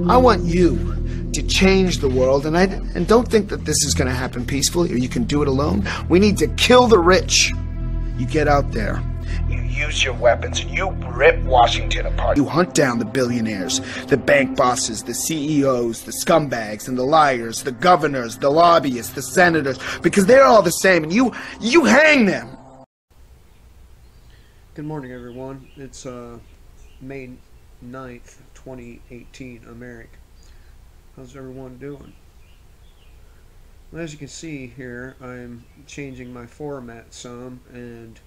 I want you to change the world, and don't think that this is going to happen peacefully or you can do it alone. We need to kill the rich. You get out there, you use your weapons, and you rip Washington apart. You hunt down the billionaires, the bank bosses, the CEOs, the scumbags and the liars, the governors, the lobbyists, the senators, because they're all the same, and you hang them. Good morning, everyone. It's May 9th, 2018, America. How's everyone doing? Well, as you can see here, I'm changing my format some, and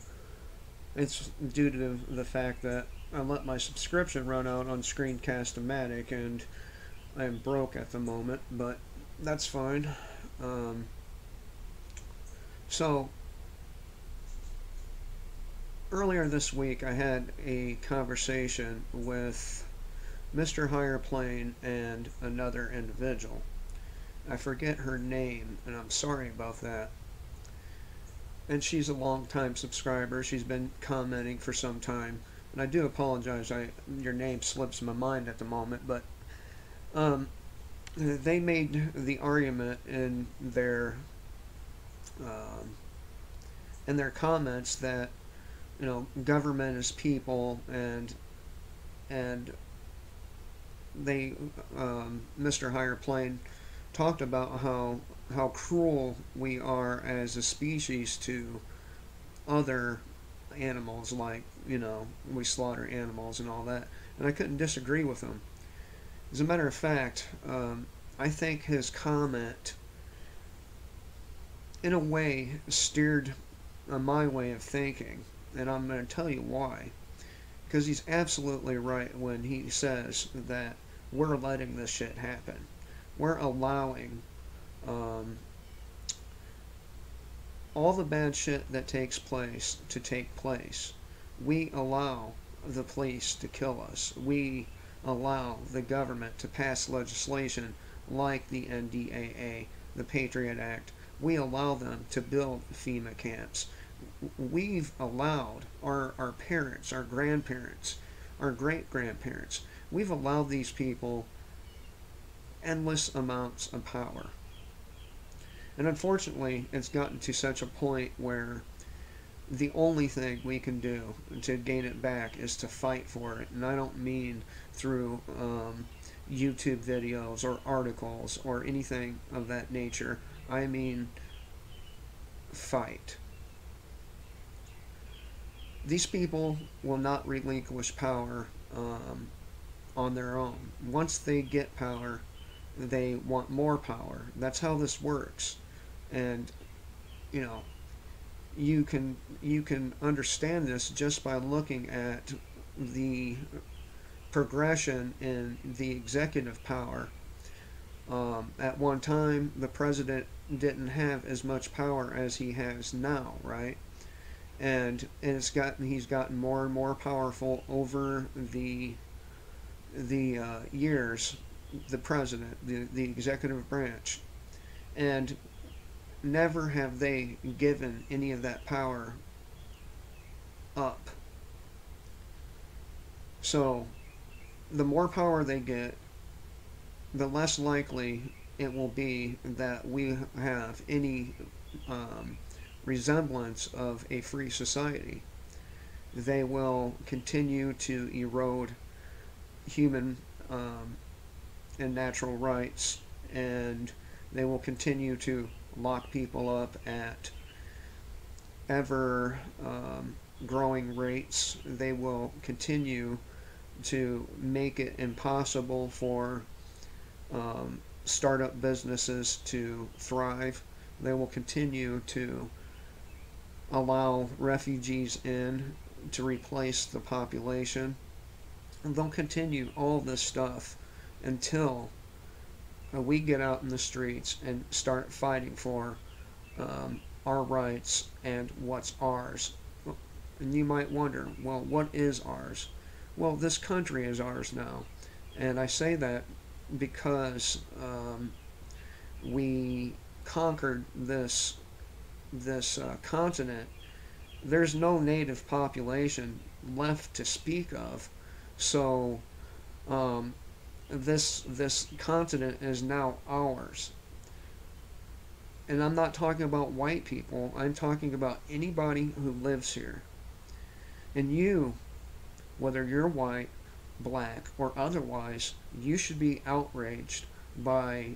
it's due to the fact that I let my subscription run out on Screencast-O-Matic, and I'm broke at the moment, but that's fine. So, earlier this week, I had a conversation with Mr. Higher Plane and another individual. I forget her name, and I'm sorry about that. And she's a long-time subscriber. She's been commenting for some time. And I do apologize, your name slips my mind at the moment, but they made the argument in their comments that, you know, government is people, and they Mr. Higher Plane talked about how cruel we are as a species to other animals, like, you know, we slaughter animals and all that, and I couldn't disagree with him. As a matter of fact, I think his comment in a way steered my way of thinking, and I'm going to tell you why. Because he's absolutely right when he says that we're letting this shit happen. We're allowing all the bad shit that takes place to take place. We allow the police to kill us. We allow the government to pass legislation like the NDAA, the Patriot Act. We allow them to build FEMA camps. We've allowed our parents, our grandparents, our great-grandparents, we've allowed these people endless amounts of power. And unfortunately, it's gotten to such a point where the only thing we can do to gain it back is to fight for it. And I don't mean through YouTube videos or articles or anything of that nature. I mean fight. These people will not relinquish power on their own. Once they get power, they want more power. That's how this works. And, you know, you can understand this just by looking at the progression in the executive power. At one time, the president didn't have as much power as he has now, right? And he's gotten more and more powerful over the years, the president, the executive branch, and never have they given any of that power up. So the more power they get, the less likely it will be that we have any resemblance of a free society. They will continue to erode human and natural rights, and they will continue to lock people up at ever growing rates. They will continue to make it impossible for startup businesses to thrive. They will continue to allow refugees in to replace the population. And they'll continue all this stuff until we get out in the streets and start fighting for our rights and what's ours. And you might wonder, well, what is ours? Well, this country is ours now. And I say that because we conquered this continent. There's no native population left to speak of. So this continent is now ours. And I'm not talking about white people. I'm talking about anybody who lives here. And you, whether you're white, black, or otherwise, you should be outraged by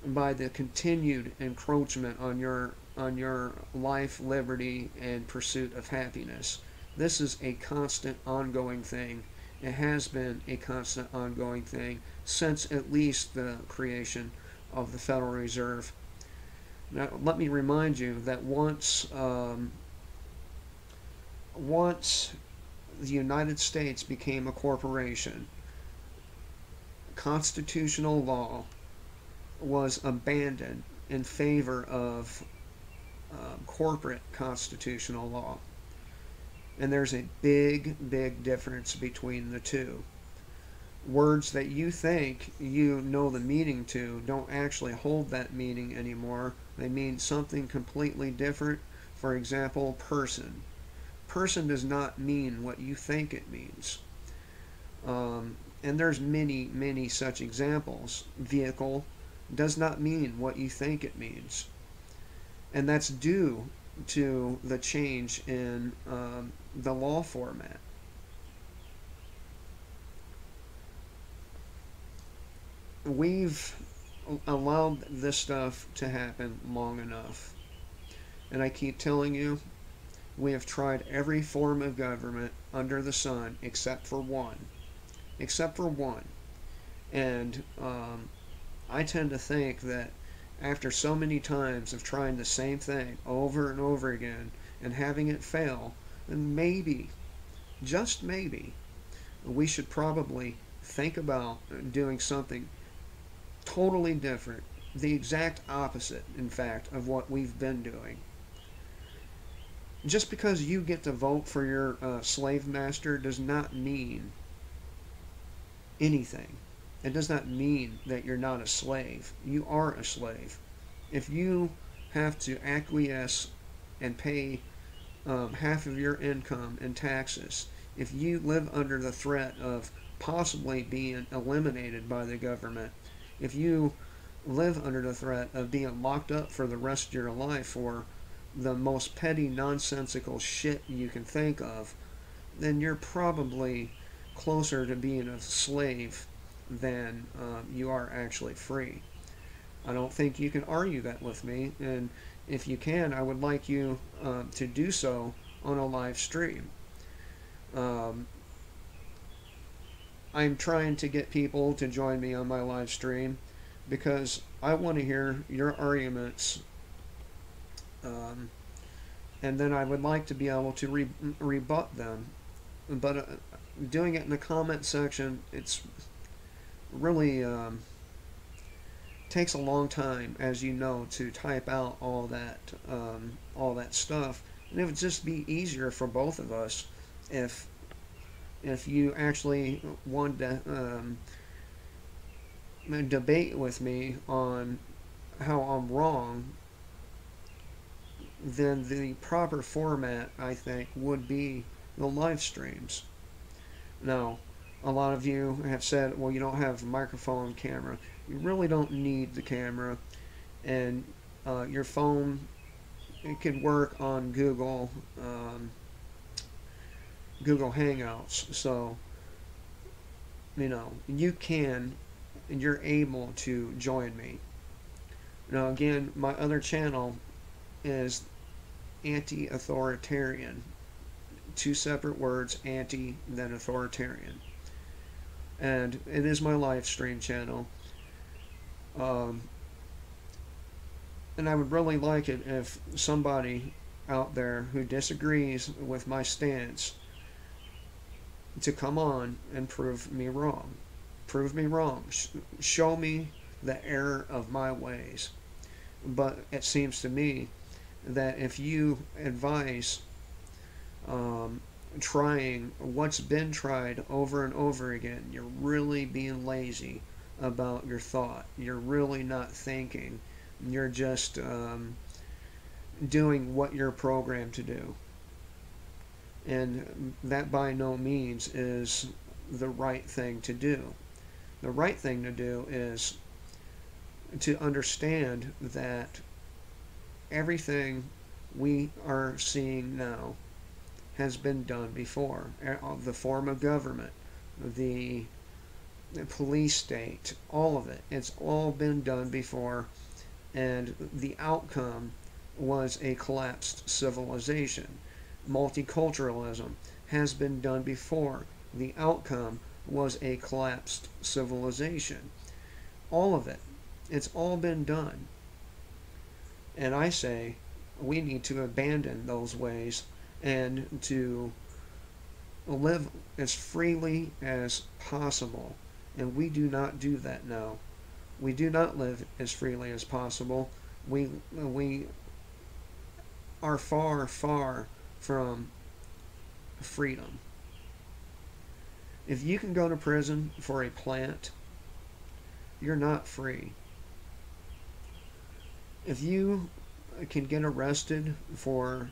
the continued encroachment on your life, liberty, and pursuit of happiness. This is a constant, ongoing thing. It has been a constant, ongoing thing since at least the creation of the Federal Reserve. Now, let me remind you that once the United States became a corporation, constitutional law was abandoned in favor of corporate constitutional law. And there's a big, big difference between the two. Words that you think you know the meaning to don't actually hold that meaning anymore. They mean something completely different. For example, person. Person does not mean what you think it means. And there's many, many such examples. Vehicle does not mean what you think it means. And that's due to the change in the law format. We've allowed this stuff to happen long enough. And I keep telling you, we have tried every form of government under the sun except for one. Except for one. And I tend to think that after so many times of trying the same thing over and over again and having it fail, then maybe, just maybe, we should probably think about doing something totally different, the exact opposite, in fact, of what we've been doing. Just because you get to vote for your slave master does not mean anything. It does not mean that you're not a slave. You are a slave. If you have to acquiesce and pay half of your income in taxes, if you live under the threat of possibly being eliminated by the government, if you live under the threat of being locked up for the rest of your life for the most petty, nonsensical shit you can think of, then you're probably closer to being a slave than you are actually free. I don't think you can argue that with me, and if you can, I would like you to do so on a live stream. I'm trying to get people to join me on my live stream because I want to hear your arguments, and then I would like to be able to rebut them. But doing it in the comment section, it's really takes a long time, as you know, to type out all that stuff, and it would just be easier for both of us if you actually wanted to debate with me on how I'm wrong. Then the proper format, I think, would be the live streams. Now, a lot of you have said, well, you don't have a microphone and camera. You really don't need the camera, and your phone, it could work on Google Hangouts. So, you can, and you're able to join me. Now, again, my other channel is anti-authoritarian. Two separate words, anti, then authoritarian. And it is my live stream channel. And I would really like it if somebody out there who disagrees with my stance to come on and prove me wrong. Prove me wrong. Show me the error of my ways. But it seems to me that if you advise trying what's been tried over and over again, you're really being lazy about your thought. You're really not thinking. You're just doing what you're programmed to do. And that by no means is the right thing to do. The right thing to do is to understand that everything we are seeing now has been done before. The form of government, the police state, all of it. It's all been done before, and the outcome was a collapsed civilization. Multiculturalism has been done before. The outcome was a collapsed civilization. All of it. It's all been done. And I say we need to abandon those ways and to live as freely as possible. And we do not do that now. We do not live as freely as possible. We are far, far from freedom. If you can go to prison for a plant, you're not free. If you can get arrested for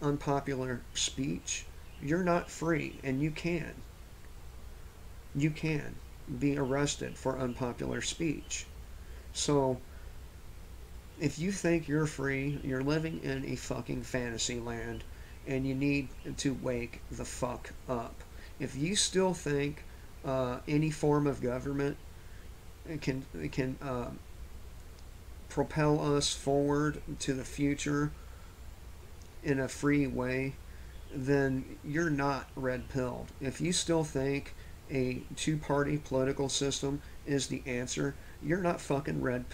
unpopular speech, you're not free, and you can. You can be arrested for unpopular speech. So, if you think you're free, you're living in a fucking fantasy land, and you need to wake the fuck up. If you still think any form of government can propel us forward to the future in a free way, then you're not red-pilled. If you still think a two-party political system is the answer, you're not fucking red-pilled.